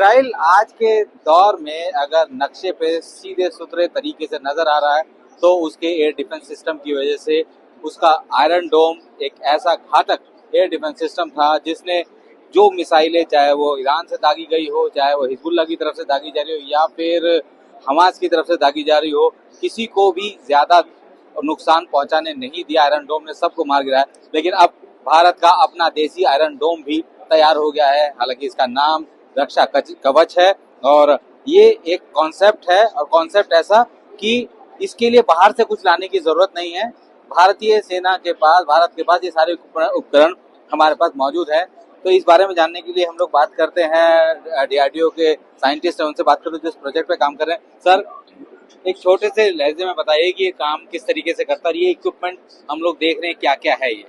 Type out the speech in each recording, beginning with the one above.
Israel आज के दौर में अगर नक्शे पे सीधे सुथरे तरीके से नजर आ रहा है तो उसके एयर डिफेंस सिस्टम की वजह से उसका आयरन डोम एक ऐसा घातक एयर डिफेंस सिस्टम था जिसने जो मिसाइलें चाहे वो ईरान से दागी गई हो, चाहे वो हिजबुल्लाह की तरफ से दागी जा रही हो या फिर हमास की तरफ से दागी जा रही हो, किसी को भी ज्यादा नुकसान पहुंचाने नहीं दिया। आयरन डोम ने सबको मार गिराया। लेकिन अब भारत का अपना देसी आयरन डोम भी तैयार हो गया है। हालांकि इसका नाम रक्षा कवच है और ये एक कॉन्सेप्ट है और कॉन्सेप्ट ऐसा कि इसके लिए बाहर से कुछ लाने की जरूरत नहीं है। भारतीय सेना के पास, भारत के पास ये सारे उपकरण हमारे पास मौजूद है। तो इस बारे में जानने के लिए हम लोग बात करते हैं डीआरडीओ के साइंटिस्ट हैं, उनसे बात करते हैं जो इस प्रोजेक्ट पे काम कर रहे हैं। सर, एक छोटे से लहजे में बताइए कि ये काम किस तरीके से करता है, ये इक्विपमेंट हम लोग देख रहे हैं क्या क्या है ये?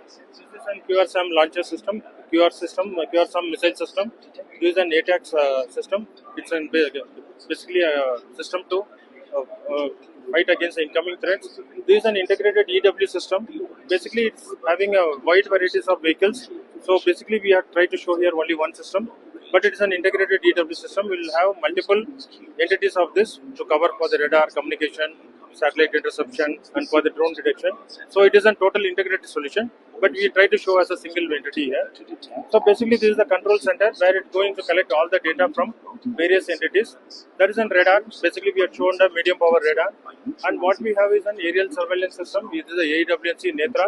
QRSAM launcher system, QRSAM missile system. This is an ATACS system. It's basically a system to fight against incoming threats. This is an integrated EW system. Basically, it's having a wide varieties of vehicles. So basically, we have tried to show here only one system, but it is an integrated EW system. We will have multiple entities of this to cover for the radar, communication, satellite interception, and for the drone detection. So it is a total integrated solution, but we try to show as a single entity here. So basically, this is the control center where it's going to collect all the data from various entities. There is a radar. Basically, we have shown the medium power radar, and what we have is an aerial surveillance system. This is the AWNC Netra,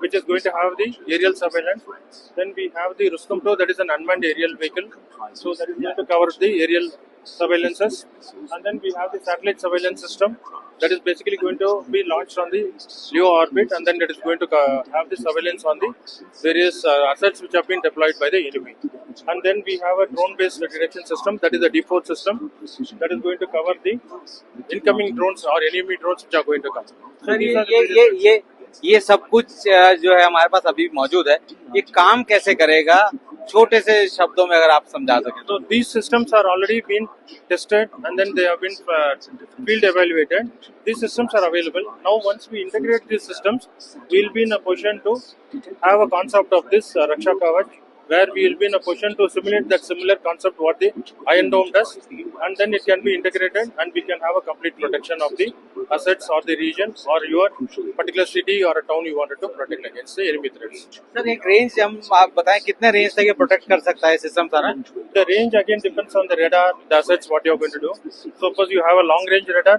which is going to have the aerial surveillance. Then we have the Rustum Pro, that is an unmanned aerial vehicle. So that is going to cover the aerial surveillances, and then we have the satellite surveillance system that is basically going to be launched on the LEO orbit, and then it is going to have the surveillance on the various assets which have been deployed by the enemy. And then we have a drone-based detection system, that is the D4 system, that is going to cover the incoming drones or enemy drones which are going to come. So sir, ये सब कुछ जो है हमारे पास अभी मौजूद है, ये काम कैसे करेगा? छोटे से शब्दों में अगर आप समझा सकें। So these systems are already been tested and then they have been field evaluated. These systems are available. Now once we integrate these systems, we will be in a position to have a concept of this Raksha Kavach, where we will be in a position to simulate that similar concept what the Iron Dome does, and then it can be integrated and we can have a complete protection of the assets or the region or your particular city or a town you wanted to protect against the enemy threats. Sir, एक range आप बताएं कितने range तक ये protect कर सकता है system सारा? The range again depends on the radar, the assets what you are going to do. Suppose you have a long range radar.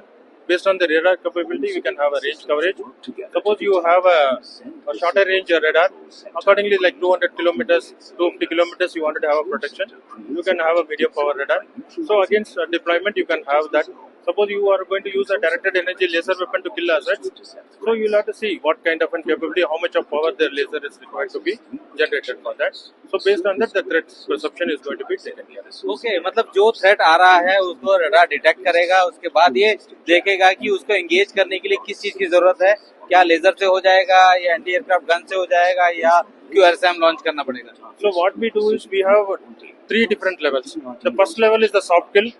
Based on the radar capability, we can have a range coverage. Suppose you have a shorter range radar, accordingly like 200 kilometers, 250 kilometers, you wanted to have a protection, you can have a medium power radar. So against deployment, you can have that. Suppose you are going to use a directed energy laser weapon to kill assets, so you'll have to see what kind of a capability, how much of power the laser is required to be generated for that. So based on that, the threat perception is going to be taken care of. Okay, मतलब जो threat आ रहा है उसको radar detect करेगा, उसके बाद ये देखेगा कि उसको एंगेज करने के लिए किस चीज की जरूरत है, क्या लेजर से हो जाएगा या एंटी एयरक्राफ्ट गन से हो जाएगा या QRSAM लॉन्च करना पड़ेगा? So what we do is we have 3 different levels. The first level is the soft kill.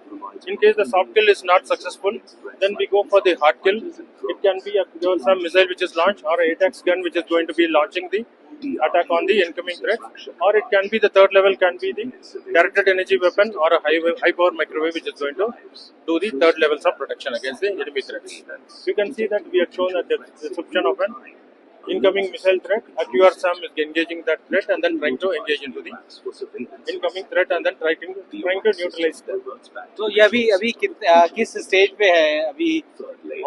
In case the soft kill is not successful, then we go for the hard kill. It can be a QRSAM missile which is launched or a ATACS gun which is going to be launching the attack on the incoming threat, or it can be the third level can be the directed energy weapon or a high power microwave which is going to do the third levels of protection against the enemy threats. You can see that we have shown a description of an incoming missile threat. A QRSAM is engaging that threat and then trying to engage into the incoming threat and then trying to neutralize them. तो ये अभी किस stage पे है अभी?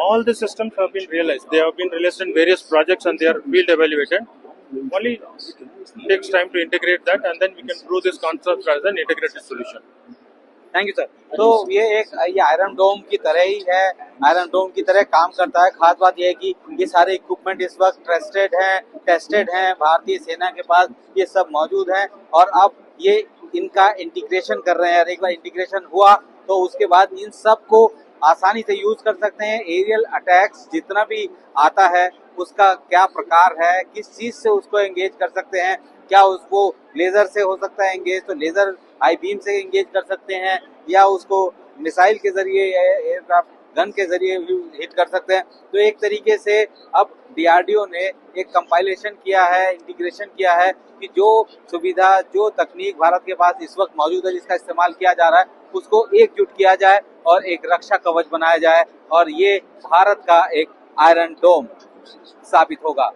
All the systems have been realized. They have been realized in various projects and they are field evaluated. Only it takes time to integrate that and then we can prove this concept as an integrated solution. Thank you sir. तो ये iron डोम की तरह ही है, iron डोम की तरह काम करता है। खास बात यह है कि ये सारे इक्विपमेंट इस वक्त टेस्टेड हैं, भारतीय सेना के पास ये सब मौजूद हैं और अब ये इनका इंटीग्रेशन कर रहे हैं। एक बार इंटीग्रेशन हुआ तो उसके बाद इन सब को आसानी से यूज कर सकते हैं। एरियल अटैक्स जितना भी आता है उसका क्या प्रकार है, किस चीज से उसको एंगेज कर सकते हैं, क्या उसको लेजर से हो सकता है एंगेज, तो लेजर आई बीम से एंगेज कर सकते हैं या उसको मिसाइल के जरिए या एयरक्राफ्ट गन के जरिए हिट कर सकते हैं। तो एक तरीके से अब डीआरडीओ ने एक कंपाइलेशन किया है, इंटीग्रेशन किया है कि जो सुविधा, जो तकनीक भारत के पास इस वक्त मौजूद है, जिसका इस्तेमाल किया जा रहा है, उसको एकजुट किया जाए और एक रक्षा कवच बनाया जाए और ये भारत का एक आयरन डोम साबित होगा।